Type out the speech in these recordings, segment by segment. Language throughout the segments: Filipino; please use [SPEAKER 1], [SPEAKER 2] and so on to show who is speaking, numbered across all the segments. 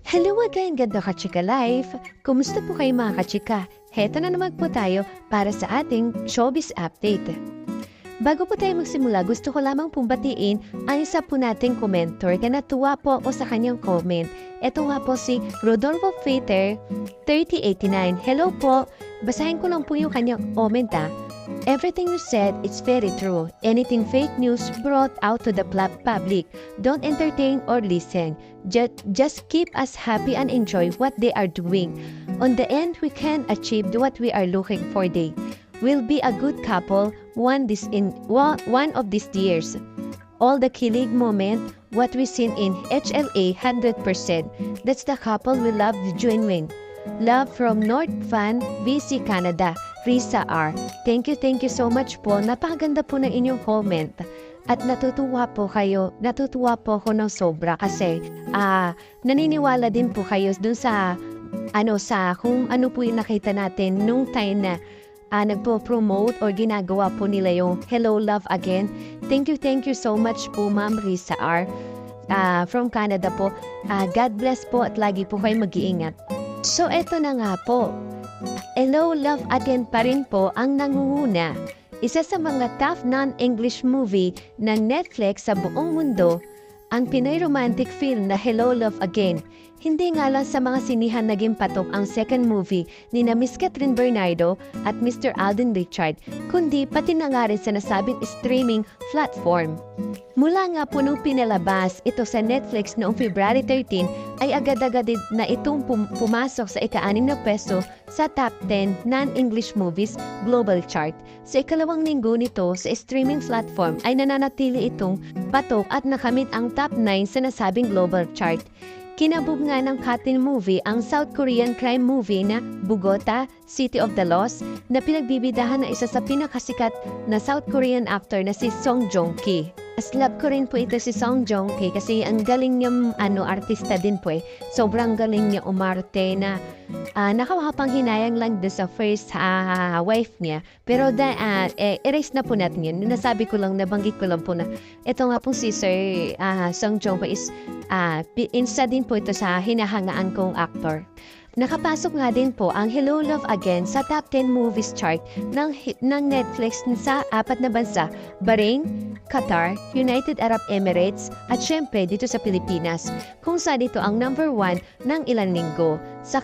[SPEAKER 1] Hello again, ganda ka-chika life! Kumusta po kayo mga ka-chika? Heto na naman po tayo para sa ating showbiz update. Bago po tayo magsimula, gusto ko lamang pong batiin ang isa po nating commenter kaya natuwa po ako sa kanyang comment. Ito nga po si Rodolfo Frater 3089. Hello po! Basahin ko lang po yung kanyang comment Everything you said is very true. Anything fake news brought out to the public, don't entertain or listen. Just keep us happy and enjoy what they are doing. On the end, we can achieve what we are looking for. We'll be a good couple one of these years. All the kilig moment, what we seen in HLA 100%. That's the couple we love genuine. Love from North Van, BC, Canada. Risa R. Thank you so much po. Napakaganda po ng inyong comment. At natutuwa po ako ng sobra kasi naniniwala din po kayo dun sa kung ano po yung nakita natin nung time na nagpo-promote or ginagawa po nila yung Hello Love Again. Thank you so much po Ma'am Risa R. From Canada po. God bless po at lagi po kayo mag-iingat. So eto na nga po. Hello Love Again pa rin po ang nangunguna. Isa sa mga top non-English movie ng Netflix sa buong mundo, ang Pinoy romantic film na Hello Love Again. Hindi nga lang sa mga sinihan naging patok ang second movie ni na Miss Catherine Bernardo at Mr. Alden Richard, kundi pati na nga rin sa nasabing streaming platform. Mula nga po nung pinalabas ito sa Netflix noong February 13 ay agad-agad na itong pumasok sa ika-6 na pwesto sa top 10 non-English movies global chart. Sa ikalawang linggo nito sa streaming platform ay nananatili itong patok at nakamit ang top 9 sa nasabing global chart. Kinabog nga ng Katin movie ang South Korean crime movie na Bogota, City of the Lost na pinagbibidahan ng isa sa pinakasikat na South Korean actor na si Song Joong-ki. As love ko rin po ito si Song Joong-ki kasi ang galing niyang artista din po Sobrang galing niya umarte na nakawapang hinayang lang din sa first wife niya. Pero erase na po natin yun. Nasabi ko lang, nabanggit ko lang po na ito nga pong si Sir Song Joong-ki is insta din po ito sa hinahangaan kong actor. Nakapasok nga din po ang Hello Love Again sa top 10 movies chart ng Netflix sa 4 na bansa, Bahrain, Qatar, United Arab Emirates at syempre dito sa Pilipinas, kung saan ito ang number 1 ng ilang linggo. Sa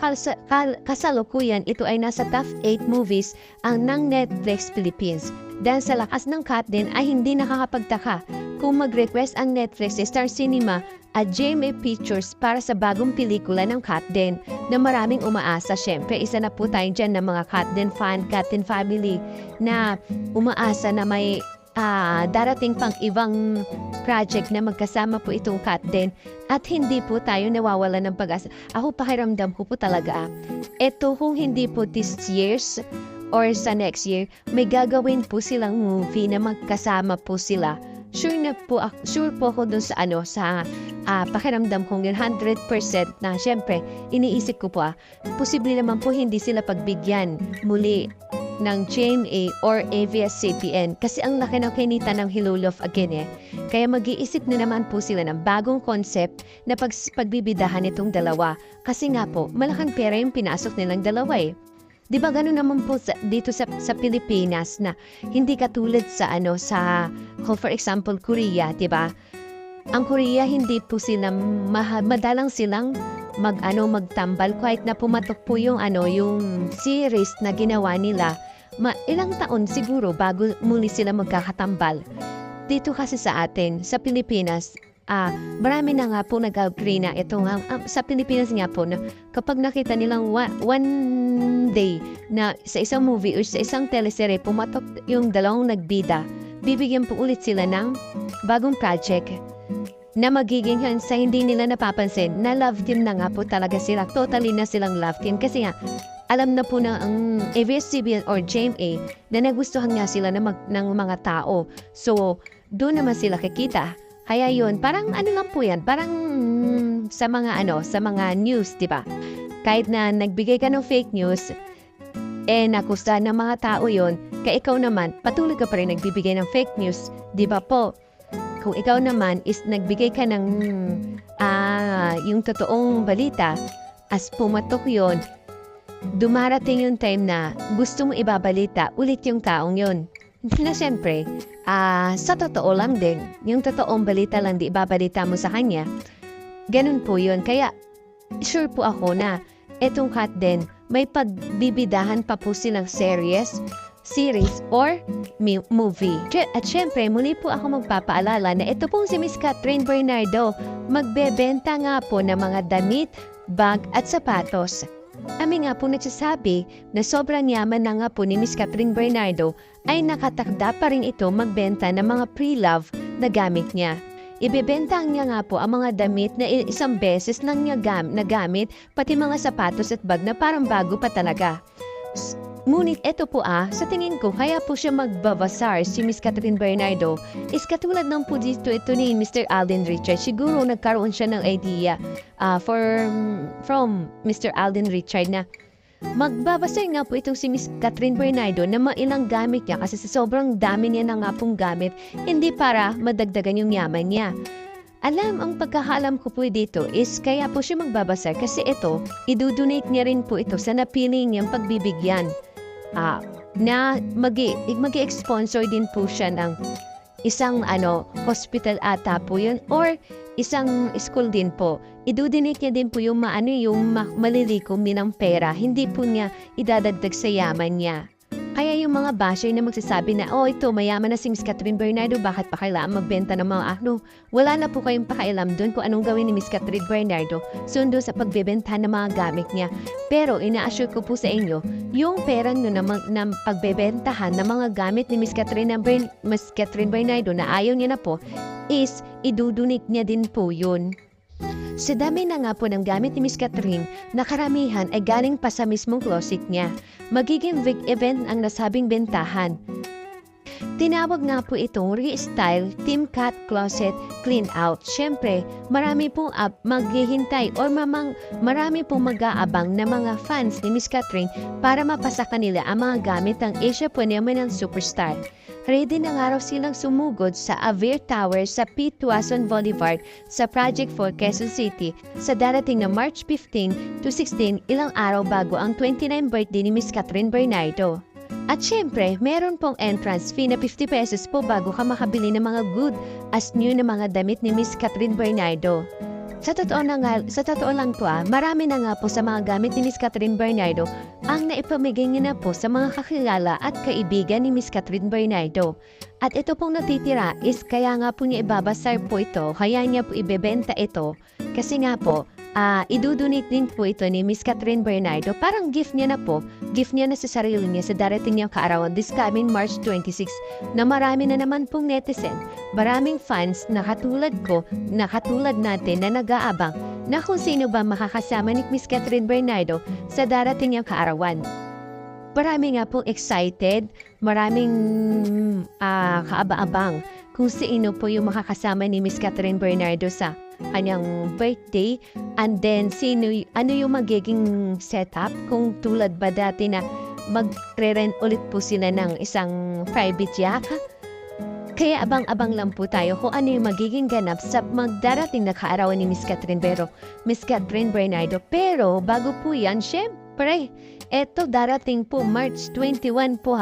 [SPEAKER 1] kasalukuyan, ito ay nasa top 8 movies ang ng Netflix Philippines. Dahil sa lakas ng cut din ay hindi nakakapagtaka kung mag-request ang Netflix Star Cinema at GMA Pictures para sa bagong pelikula ng Katden na maraming umaasa. Syempre, isa na po tayo dyan ng mga Katden fan, Katden family na umaasa na may darating pang ibang project na magkasama po itong Katden at hindi po tayo nawawala ng pag-asa. Ako pakiramdam ko po talaga. Ito kung hindi po this years or sa next year, may gagawin po silang movie na magkasama po sila. Sure po ako dun sa pakiramdam kong 100% na syempre, iniisip ko po posible naman po hindi sila pagbigyan muli ng GMA or ABS-CBN kasi ang laki ng kinita ng Hello Love Again Kaya mag-iisip na naman po sila ng bagong concept na pagbibidahan itong dalawa. Kasi nga po, malaking pera yung pinasok nilang dalawa Di ba gano'n naman po dito sa Pilipinas na hindi katulad sa for example, Korea, di ba? Ang Korea hindi po sila madalang silang magtambal kahit na pumatok po yung series na ginawa nila. Ilang taon siguro bago muli sila magkakatambal. Dito kasi sa atin, sa Pilipinas, marami na nga po nag-agree na ito sa Pilipinas nga po na kapag nakita nilang one day na sa isang movie o sa isang teleserye pumatok yung dalawang nagbida, bibigyan po ulit sila ng bagong project na magiging sa hindi nila napapansin na love team na nga po talaga sila. Totally na silang love team kasi nga alam na po ng ABS-CBN or GMA na nagustuhan nga sila ng mga tao. So, doon naman sila kikita. Kaya yun, parang lang po yan, parang sa mga news, di ba? Kahit na nagbigay ka ng fake news, nakusta ng mga tao yon, kaya ikaw naman, patuloy ka pa rin nagbibigay ng fake news, di ba po? kung ikaw naman is nagbigay ka ng yung totoong balita, as pumatok yon, dumarating yung time na gusto mo ibabalita ulit yung taong yon. Na siyempre, sa totoo lang din, yung totoong balita lang di ibabalita mo sa kanya. Ganun po yun. Kaya, sure po ako na etong cut din, may pagbibidahan pa po silang series, or movie. At syempre, muli po ako magpapaalala na ito pong si Miss Catherine Bernardo, magbebenta nga po ng mga damit, bag at sapatos. Kami nga po nagsasabi na sobrang yaman na nga po ni Miss Catherine Bernardo ay nakatakda pa rin ito magbenta ng mga pre-love na gamit niya. Ibebenta niya nga po ang mga damit na isang beses lang niya nagamit, pati mga sapatos at bag na parang bago pa talaga. Ngunit ito po sa tingin ko, kaya po siya magbabasar si Miss Catherine Bernardo is katulad ng po dito ito ni Mr. Alden Richard. Siguro nagkaroon siya ng idea from Mr. Alden Richard na magbabasar nga po itong si Miss Catherine Bernardo na mailang gamit niya kasi sa sobrang dami niya na nga pong gamit, hindi para madagdagan yung yaman niya. Ang pagkakaalam ko po dito is kaya po siya magbabasar kasi ito, idudonate niya rin po ito sa napili niyang pagbibigyan. Na mag-sponsor din po siya ng isang hospital ata po yun or isang school din po. Idudonate niya din po yung malilikom nilang pera. Hindi po niya idadagdag sa yaman niya. Kaya yung mga basher na magsasabi na, ito, mayaman na si Miss Catherine Bernardo, bakit pa kailangan magbenta ng mga wala na po kayong pakialam doon kung anong gawin ni Miss Catherine Bernardo sundo sa pagbebenta ng mga gamit niya. Pero ina-assure ko po sa inyo, yung pera nyo na pagbebentahan ng mga gamit ni Miss Catherine Bernardo na ayaw niya na po, is idudunate niya din po yun. Sa dami na nga po ng gamit ni Miss Catherine na karamihan ay galing pa sa mismong closet niya. Magiging big event ang nasabing bentahan. Tinawag nga po itong Restyle Team Cat Closet Clean Out. Siyempre, marami pong maghihintay or marami pong mag-aabang na mga fans ni Miss Catherine para mapasa kanila ang mga gamit ng Asia Phenomenon Superstar. Ready na nga raw silang sumugod sa Avere Tower sa P. Tuason Boulevard sa Project 4 Quezon City sa darating na March 15 to 16, ilang araw bago ang 29th birthday ni Miss Catherine Bernardo. At syempre, meron pong entrance fee na 50 pesos po bago ka makabili ng mga good as new na mga damit ni Miss Catherine Bernardo. Sa totoo lang po marami na nga po sa mga gamit ni Miss Catherine Bernardo ang naipamigay niya na po sa mga kakilala at kaibigan ni Miss Catherine Bernardo. At ito pong natitira is kaya nga po niya ibabasar po ito, kaya niya po ibebenta ito. Kasi nga po, idudunate din po ito ni Miss Catherine Bernardo. Parang gift niya na sa sarili niya sa darating niyang kaarawan this coming March 26 na marami na naman pong netizen, maraming fans na katulad ko, na katulad natin na nag-aabang na kung sino ba makakasama ni Miss Catherine Bernardo sa darating niyang kaarawan. Marami nga pong excited, maraming kaaba-abang kung sino po yung makakasama ni Miss Catherine Bernardo sa kanyang birthday, and then ano yung magiging setup kung tulad ba dati na magre-rent ulit po sila ng isang private jet. Kaya abang-abang lang po tayo kung ano yung magiging ganap sa magdarating na kaarawan ni Miss Catherine Bernardo. Pero bago po yan, syempre, eto darating po March 21 po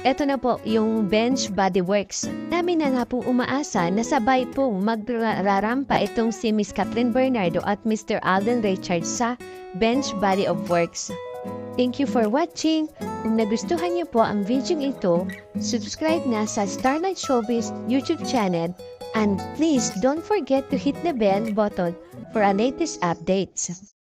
[SPEAKER 1] Ito na po yung Bench Body Works. Namin na nga po umaasa na sabay po magrarampa itong si Miss Catherine Bernardo at Mr. Alden Richard sa Bench Body of Works. Thank you for watching. Kung nagustuhan niyo po ang video ito, subscribe na sa Starlight Showbiz YouTube channel and please don't forget to hit the bell button for our latest updates.